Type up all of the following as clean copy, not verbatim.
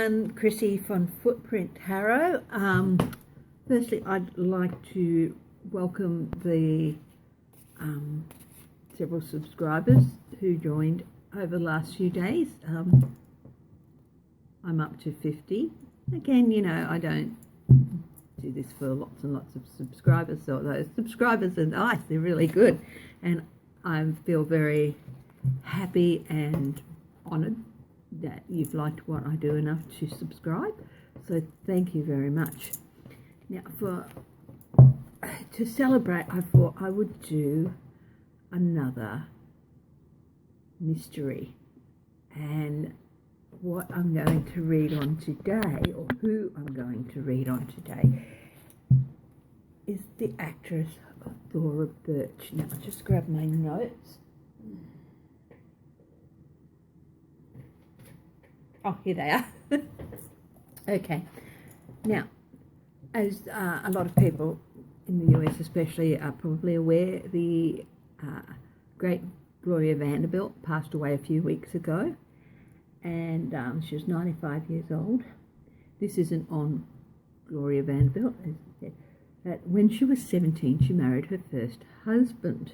everyone, Chrissy from Footprint Tarot. Firstly, I'd like to welcome the several subscribers who joined over the last few days. I'm up to 50. Again, you know, I don't do this for lots and lots of subscribers, so those subscribers are nice, they're really good, and I feel very happy and honoured that you've liked what I do enough to subscribe, so thank you very much. Now, to celebrate, I thought I would do another mystery, and what I'm going to read on today, or who I'm going to read on today, is the actress Laura Birch. Now, I'll just grab my notes. Oh, here they are. Okay. Now, as a lot of people in the US especially are probably aware, the great Gloria Vanderbilt passed away a few weeks ago, and she was 95 years old. This isn't on Gloria Vanderbilt, as I said. That when she was 17, she married her first husband,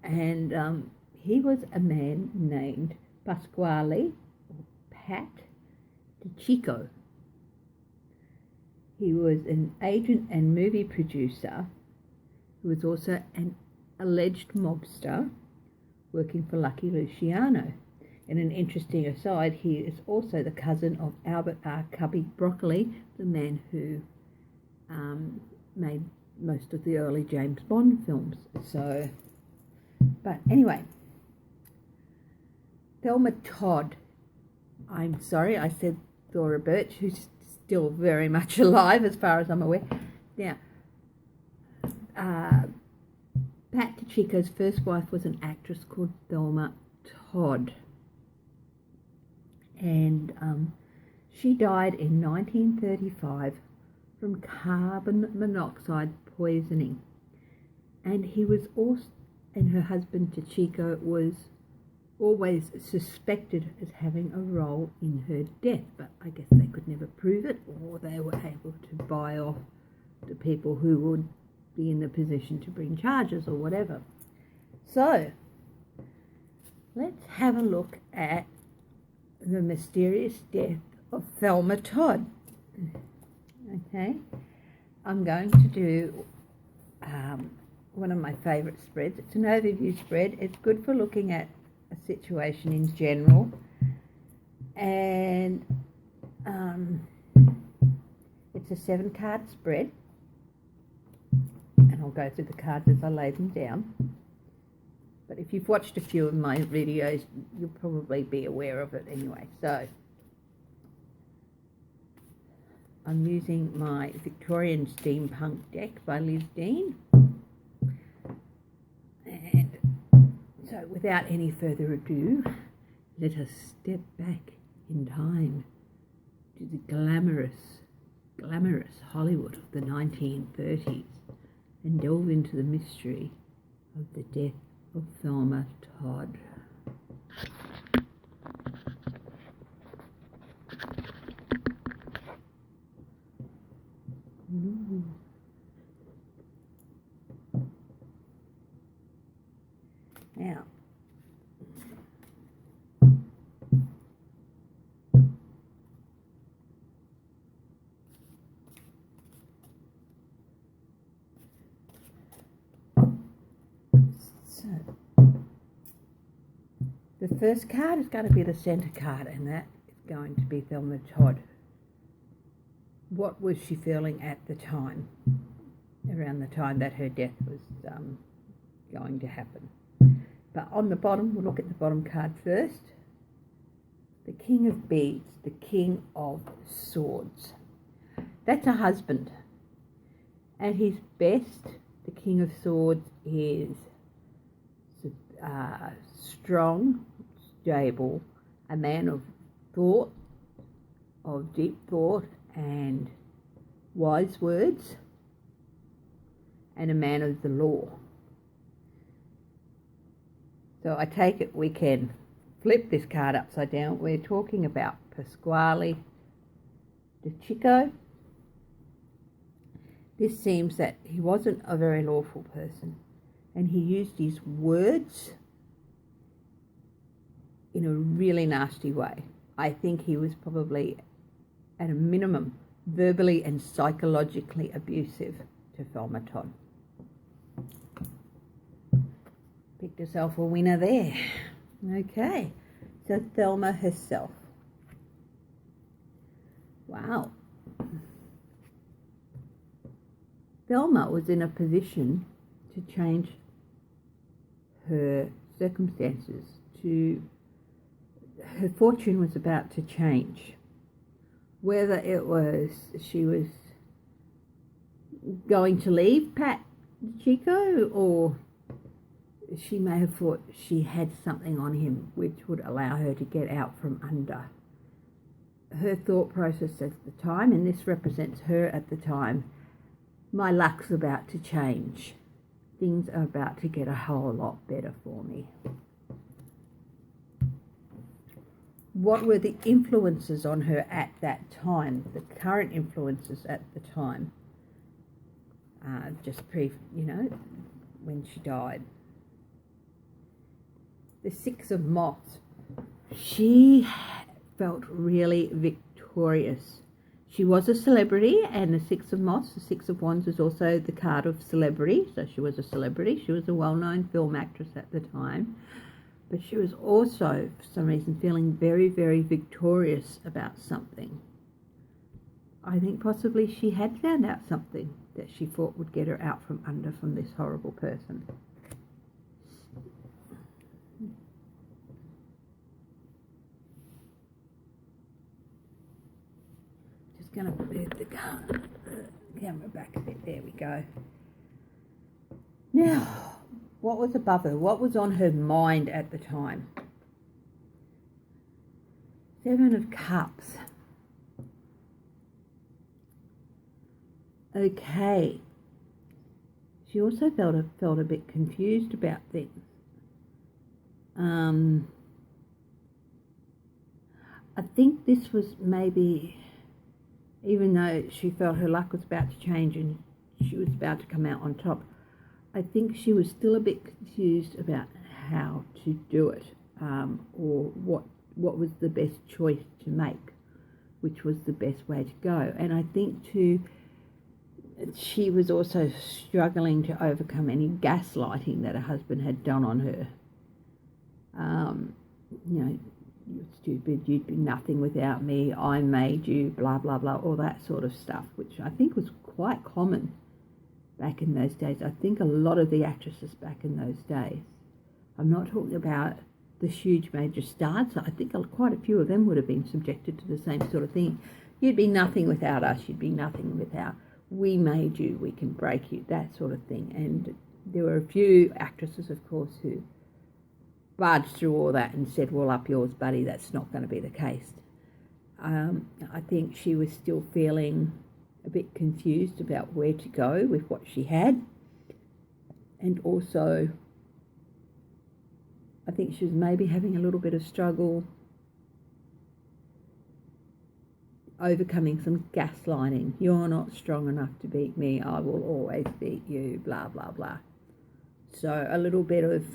and he was a man named Pasquale, or Pat DiCicco. He was an agent and movie producer who was also an alleged mobster working for Lucky Luciano. And an interesting aside, he is also the cousin of Albert R. Cubby Broccoli, the man who made most of the early James Bond films. So, but anyway, Thelma Todd, I'm sorry, I said Laura Birch, who's still very much alive as far as I'm aware. Now, Pat DiCicco's first wife was an actress called Thelma Todd, and she died in 1935 from carbon monoxide poisoning, and he was also, and her husband DiCicco was always suspected as having a role in her death, but I guess they could never prove it, or they were able to buy off the people who would be in the position to bring charges or whatever. So let's have a look at the mysterious death of Thelma Todd. Okay, I'm going to do one of my favourite spreads. It's an overview spread. It's good for looking at a situation in general, and it's a 7-card spread, and I'll go through the cards as I lay them down. But if you've watched a few of my videos, you'll probably be aware of it anyway. So I'm using my Victorian Steampunk deck by Liz Dean. And so without any further ado, let us step back in time to the glamorous Hollywood of the 1930s and delve into the mystery of the death of Thelma Todd. Now, so the first card is going to be the centre card, and that is going to be Thelma Todd. What was she feeling at the time, around the time that her death was going to happen? But on the bottom, we'll look at the bottom card first. The King of Beads, the King of Swords. That's a husband. At his best, the King of Swords is strong, stable, a man of thought, of deep thought and wise words, and a man of the law. So I take it we can flip this card upside down, we're talking about Pasquale de Chico. This seems that he wasn't a very lawful person, and he used his words in a really nasty way. I think he was probably, at a minimum, verbally and psychologically abusive to Thelma Todd. Picked herself a winner there. Okay, so Thelma herself. Wow. Thelma was in a position to change her circumstances. Her fortune was about to change. Whether it was she was going to leave Pat Chico, or she may have thought she had something on him which would allow her to get out from under. Her thought process at the time, and this represents her at the time, my luck's about to change. Things are about to get a whole lot better for me. What were the influences on her at that time, the current influences at the time, when she died? The Six of Moths. She felt really victorious. She was a celebrity, and the Six of Moths, the Six of Wands, is also the card of celebrity. So she was a celebrity. She was a well-known film actress at the time. But she was also, for some reason, feeling very, very victorious about something. I think possibly she had found out something that she thought would get her out from under from this horrible person. Just going to move the camera back a bit. There we go. Now, what was above her? What was on her mind at the time? Seven of Cups. Okay. She also felt a bit confused about things. I think this was maybe, even though she felt her luck was about to change and she was about to come out on top, I think she was still a bit confused about how to do it, or what was the best choice to make, which was the best way to go. And I think she was also struggling to overcome any gaslighting that her husband had done on her. You're stupid, you'd be nothing without me, I made you, blah, blah, blah, all that sort of stuff, which I think was quite common back in those days. I think a lot of the actresses back in those days, I'm not talking about the huge major stars, I think quite a few of them would have been subjected to the same sort of thing. You'd be nothing without us, you'd be nothing without, we made you, we can break you, that sort of thing. And there were a few actresses, of course, who barged through all that and said, well, up yours, buddy, that's not going to be the case. I think she was still feeling a bit confused about where to go with what she had. And also, I think she was maybe having a little bit of struggle overcoming some gaslighting. You're not strong enough to beat me, I will always beat you, blah, blah, blah. So a little bit of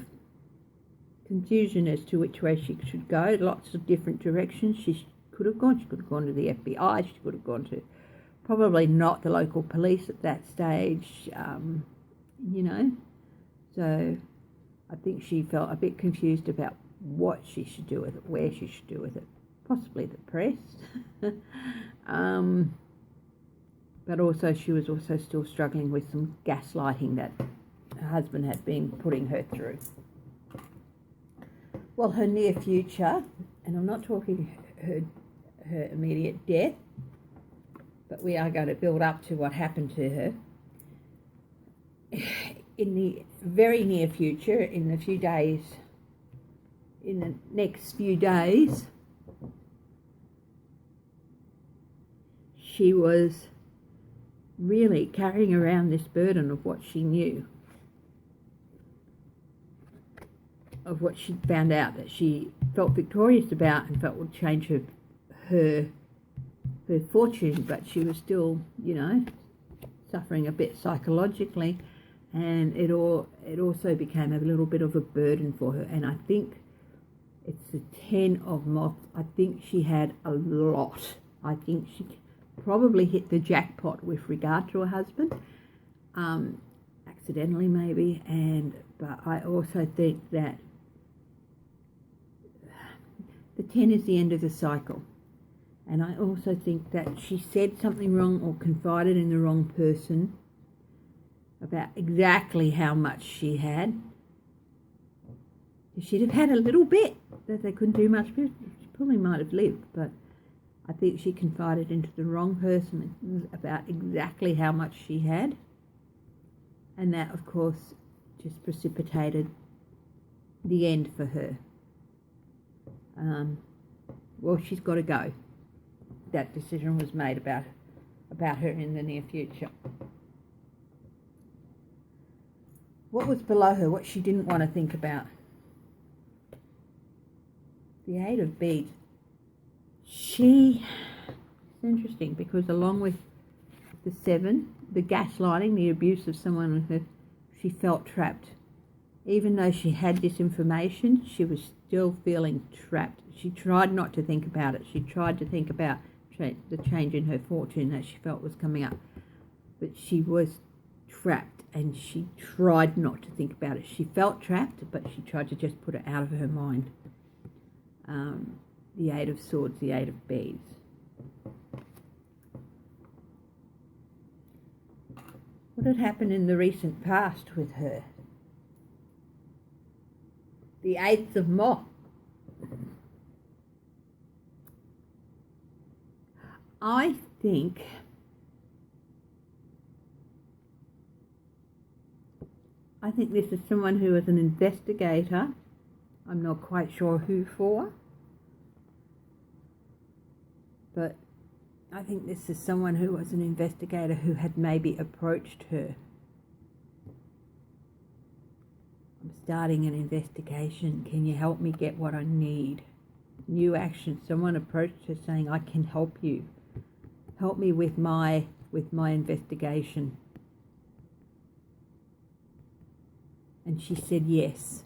confusion as to which way she should go, lots of different directions she could have gone. She could have gone to the FBI, she could have gone to probably not the local police at that stage, So I think she felt a bit confused about what she should do with it, where she should do with it, possibly the press. But also she was also still struggling with some gaslighting that her husband had been putting her through. Well, her near future, and I'm not talking her immediate death, but we are going to build up to what happened to her. In the very near future, in the next few days, she was really carrying around this burden of what she knew. of what she found out that she felt victorious about and felt would change her fortune, but she was still, suffering a bit psychologically, and it also became a little bit of a burden for her. And I think it's the 10 of moths. I think she had a lot. I think she probably hit the jackpot with regard to her husband, accidentally maybe, but I also think that the 10 is the end of the cycle. And I also think that she said something wrong or confided in the wrong person about exactly how much she had. If she'd have had a little bit that they couldn't do much with, she probably might have lived, but I think she confided into the wrong person about exactly how much she had. And that, of course, just precipitated the end for her. Well, she's got to go. That decision was made about her in the near future. What was below her, what she didn't want to think about? The 8 of Beads. It's interesting because along with the 7, the gaslighting, the abuse of someone with her, she felt trapped. Even though she had this information, she was still feeling trapped. She tried not to think about it. She tried to think about the change in her fortune that she felt was coming up. But she was trapped and she tried not to think about it. She felt trapped, but she tried to just put it out of her mind. The 8 of Swords, the 8 of Beads. What had happened in the recent past with her? The 8th of Moth. I think this is someone who is an investigator. I'm not quite sure who for, but I think this is someone who was an investigator who had maybe approached her. I'm starting an investigation. Can you help me get what I need? New action. Someone approached her saying, I can help you. Help me with my investigation. And she said, yes,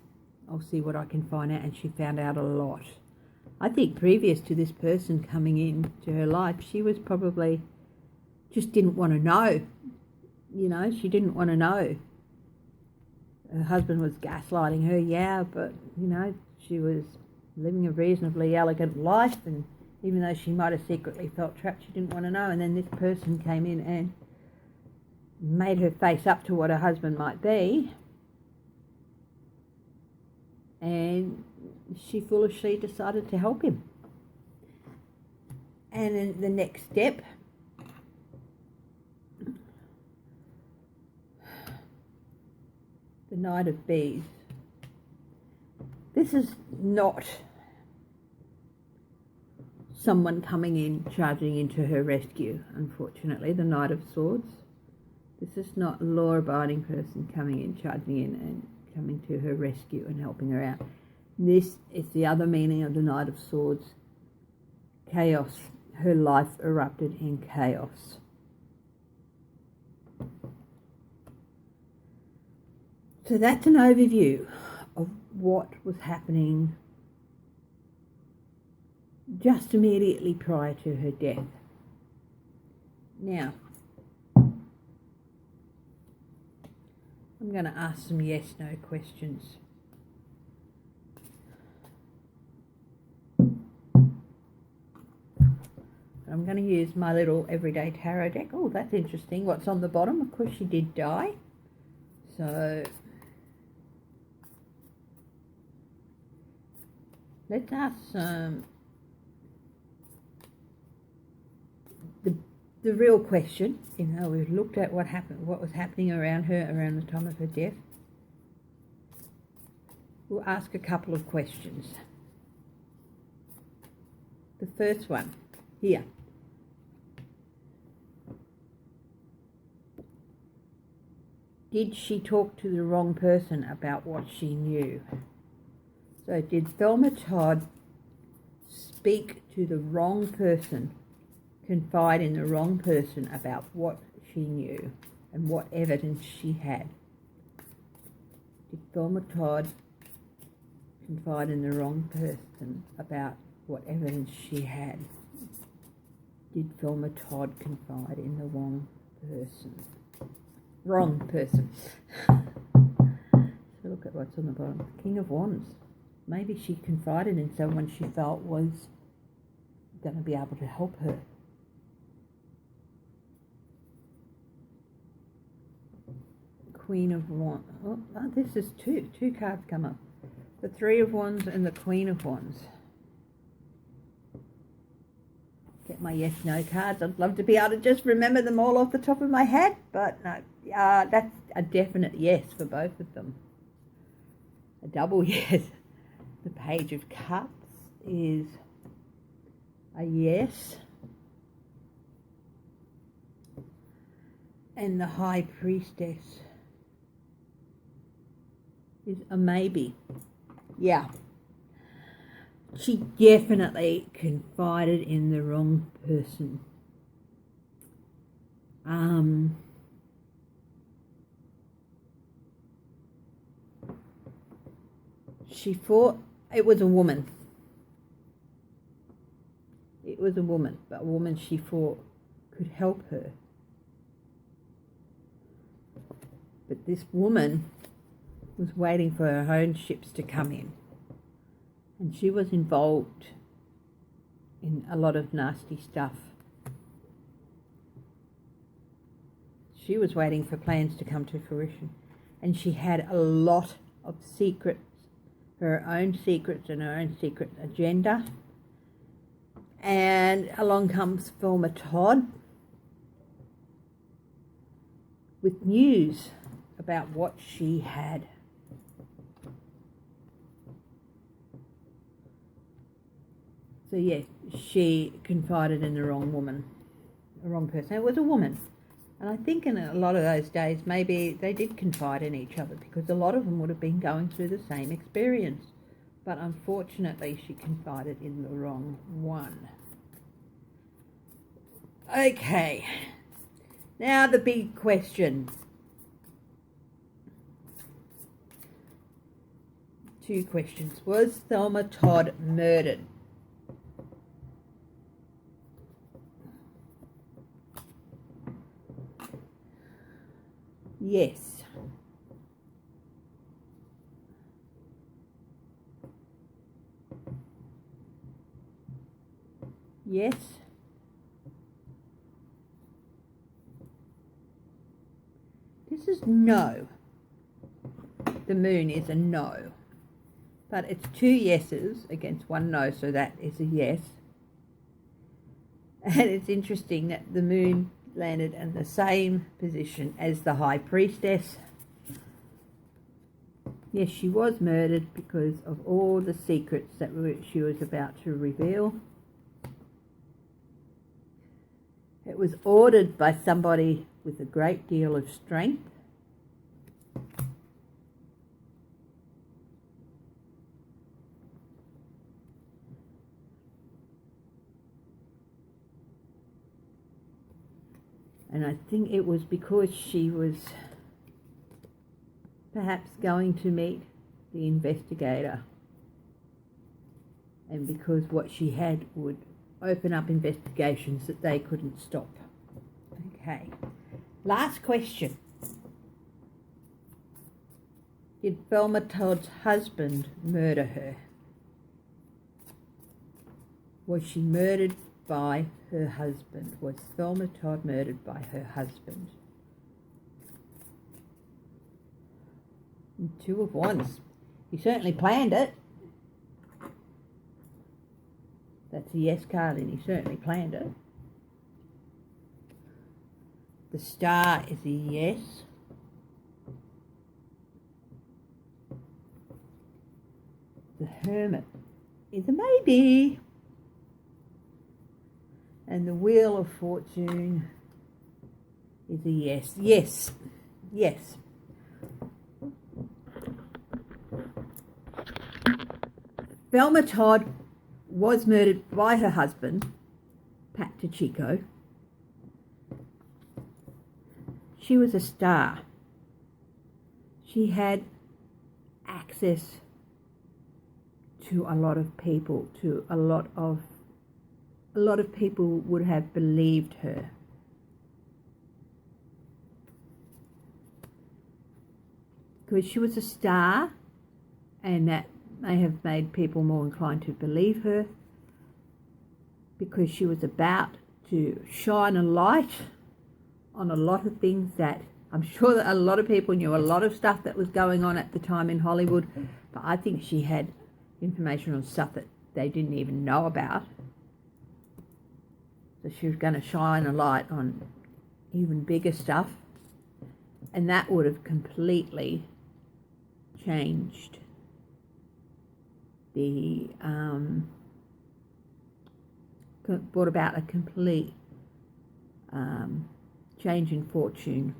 I'll see what I can find out. And she found out a lot. I think previous to this person coming into her life, she was probably just didn't want to know. She didn't want to know. Her husband was gaslighting her, but, she was living a reasonably elegant life, and even though she might have secretly felt trapped, she didn't want to know. And then this person came in and made her face up to what her husband might be. And she foolishly decided to help him. And in the next step, the Knight of Bees. This is not someone coming in, charging into her rescue, unfortunately, the Knight of Swords. This is not a law-abiding person coming in, charging in and coming to her rescue and helping her out. This is the other meaning of the Knight of Swords. Chaos. Her life erupted in chaos. So that's an overview of what was happening just immediately prior to her death. Now, I'm going to ask some yes/no questions. I'm going to use my little everyday tarot deck. Oh, that's interesting. What's on the bottom? Of course, she did die. So let's ask the real question. We've looked at what was happening around her around the time of her death. We'll ask a couple of questions. The first one, here. Did she talk to the wrong person about what she knew? So did Thelma Todd speak to the wrong person, confide in the wrong person about what she knew and what evidence she had? Did Thelma Todd confide in the wrong person about what evidence she had? Did Thelma Todd confide in the wrong person? Wrong person. So look at what's on the bottom. King of Wands. Maybe she confided in someone she felt was going to be able to help her. Queen of Wands. Oh, this is two cards come up. The Three of Wands and the Queen of Wands. Get my yes no cards. I'd love to be able to just remember them all off the top of my head, but no, that's a definite yes for both of them. A double yes. The Page of Cups is a yes, and the High Priestess is a maybe. Yeah, she definitely confided in the wrong person. She thought it was a woman. It was a woman, but a woman she thought could help her. But this woman was waiting for her own ships to come in. And she was involved in a lot of nasty stuff. She was waiting for plans to come to fruition. And she had a lot of secrets, her own secrets and her own secret agenda. And along comes Thelma Todd with news about what she had. So yeah, she confided in the wrong woman, the wrong person. It was a woman. And I think in a lot of those days, maybe they did confide in each other because a lot of them would have been going through the same experience. But unfortunately, she confided in the wrong one. Okay, now the big question. Two questions. Was Thelma Todd murdered? Yes. Yes. This is no. The moon is a no. But it's two yeses against one no, so that is a yes. And it's interesting that the moon landed in the same position as the High Priestess. Yes, she was murdered because of all the secrets that she was about to reveal. It was ordered by somebody with a great deal of strength. And I think it was because she was perhaps going to meet the investigator, and because what she had would open up investigations that they couldn't stop. Okay, last question. Did Thelma Todd's husband murder her? Was she murdered by her husband? Was Thelma Todd murdered by her husband? And Two of Wands. He certainly planned it. That's a yes card, and he certainly planned it. The Star is a yes. The Hermit is a maybe. And the Wheel of Fortune is a yes. Yes. Yes. 'Cause Thelma Todd was murdered by her husband, Pat DeChico. She was a star. She had access to a lot of people, a lot of people would have believed her. Because she was a star, and that may have made people more inclined to believe her, because she was about to shine a light on a lot of things that I'm sure that a lot of people knew a lot of stuff that was going on at the time in Hollywood, but I think she had information on stuff that they didn't even know about. So she was going to shine a light on even bigger stuff, and that would have completely changed the brought about a complete change in fortune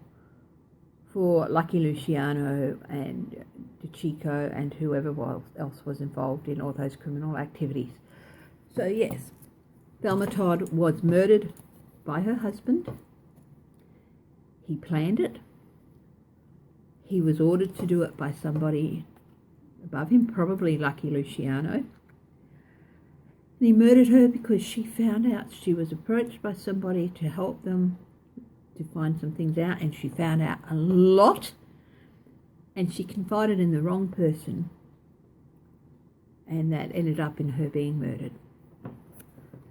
for Lucky Luciano and DeChico and whoever else was involved in all those criminal activities. So yes, Thelma Todd was murdered by her husband. He planned it. He was ordered to do it by somebody above him, probably Lucky Luciano. And he murdered her because she found out, she was approached by somebody to help them to find some things out, and she found out a lot, and she confided in the wrong person, and that ended up in her being murdered.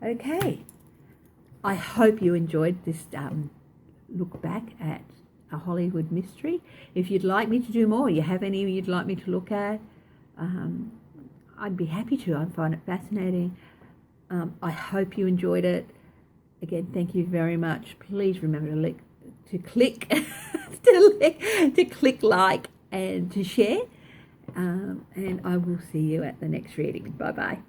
Okay, I hope you enjoyed this look back at a Hollywood mystery. If you'd like me to do more, you have any you'd like me to look at, I'd be happy to. I find it fascinating. I hope you enjoyed it. Again, thank you very much. Please remember to click to click like and to share. And I will see you at the next reading. Bye bye.